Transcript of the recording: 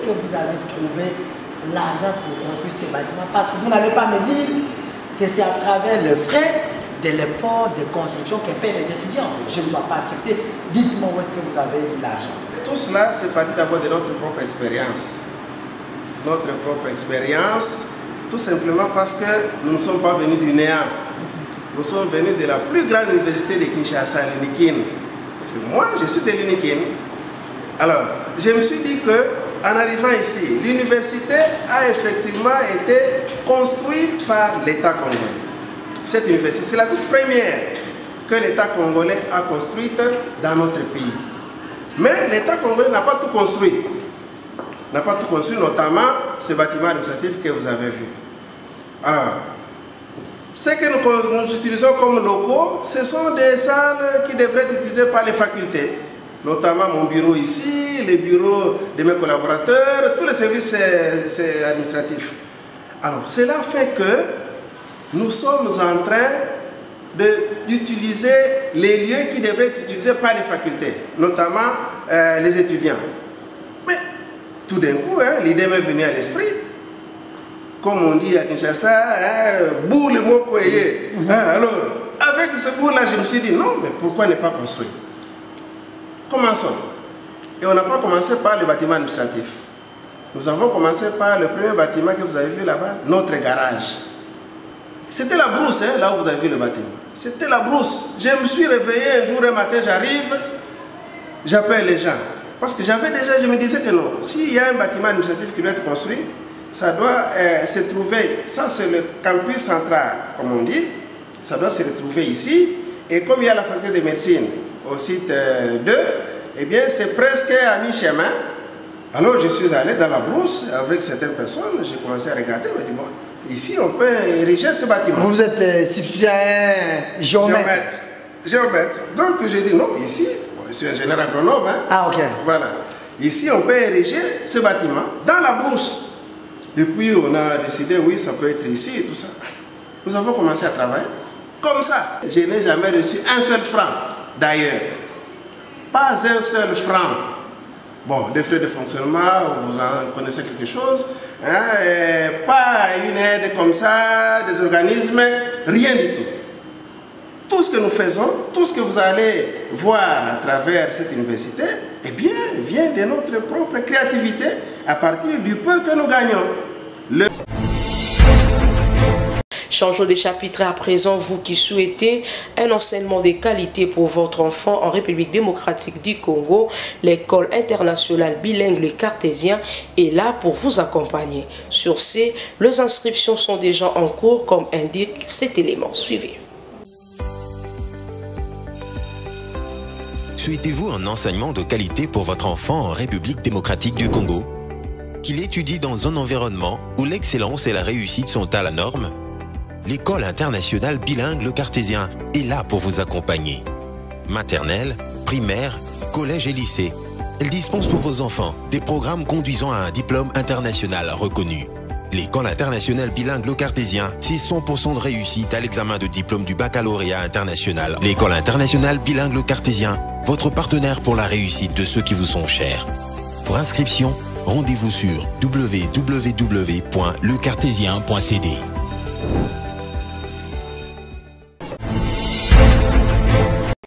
que vous avez trouvé l'argent pour construire ces bâtiments? Parce que vous n'allez pas me dire que c'est à travers le frais de l'effort de construction que paient les étudiants. Je ne dois pas accepter. Dites-moi où est-ce que vous avez l'argent. Tout cela, c'est parti d'abord de notre propre expérience. Notre propre expérience, tout simplement parce que nous ne sommes pas venus du néant. Nous sommes venus de la plus grande université de Kinshasa, l'UNIKIN. Parce que moi, je suis de l'UNIKIN. Alors, je me suis dit que, en arrivant ici, l'université a effectivement été construite par l'État congolais. Cette université, c'est la toute première que l'État congolais a construite dans notre pays. Mais l'État congolais n'a pas tout construit. N'a pas tout construit, notamment ce bâtiment administratif que vous avez vu. Alors, ce que nous utilisons comme locaux, ce sont des salles qui devraient être utilisées par les facultés. Notamment mon bureau ici, les bureaux de mes collaborateurs, tous les services administratifs. Alors, cela fait que nous sommes en train d'utiliser les lieux qui devraient être utilisés par les facultés, notamment les étudiants. Mais tout d'un coup, l'idée m'est venue à l'esprit. Comme on dit à Kinshasa, boule moko eye. Alors, avec ce bout-là, je me suis dit, non, mais pourquoi ne pas construire? Commençons. Et on n'a pas commencé par le bâtiment administratif. Nous avons commencé par le premier bâtiment que vous avez vu là-bas, notre garage. C'était la brousse, là où vous avez vu le bâtiment. C'était la brousse. Je me suis réveillé un jour, un matin, j'arrive, j'appelle les gens. Parce que j'avais déjà, je me disais que non, s'il y a un bâtiment administratif qui doit être construit, ça doit se trouver, ça c'est le campus central, comme on dit, ça doit se retrouver ici. Et comme il y a la faculté de médecine au site 2, eh bien c'est presque à mi-chemin. Alors je suis allé dans la brousse avec certaines personnes, j'ai commencé à regarder, je me dis bon, ici on peut ériger ce bâtiment. Vous êtes substituant géomètre. Géomètre. Donc j'ai dit non, ici, bon, je suis ingénieur agronome. Ah ok. Voilà. Ici on peut ériger ce bâtiment dans la brousse. Et puis on a décidé, oui, ça peut être ici et tout ça. Nous avons commencé à travailler comme ça. Je n'ai jamais reçu un seul franc d'ailleurs. Pas un seul franc. Bon, des frais de fonctionnement, vous en connaissez quelque chose. Pas une aide comme ça, des organismes, rien du tout. Tout ce que nous faisons, tout ce que vous allez voir à travers cette université, eh bien, vient de notre propre créativité à partir du peu que nous gagnons. Changeons de chapitre à présent, vous qui souhaitez un enseignement de qualité pour votre enfant en République démocratique du Congo, l'école internationale bilingue Le Cartésien est là pour vous accompagner. Sur ce, les inscriptions sont déjà en cours comme indique cet élément. Suivez. Souhaitez-vous un enseignement de qualité pour votre enfant en République démocratique du Congo? Qu'il étudie dans un environnement où l'excellence et la réussite sont à la norme? L'école internationale bilingue Le Cartésien est là pour vous accompagner. Maternelle, primaire, collège et lycée. Elle dispense pour vos enfants des programmes conduisant à un diplôme international reconnu. L'école internationale bilingue Le Cartésien, c'est 100% de réussite à l'examen de diplôme du baccalauréat international. L'école internationale bilingue Le Cartésien, votre partenaire pour la réussite de ceux qui vous sont chers. Pour inscription, rendez-vous sur www.lecartésien.cd.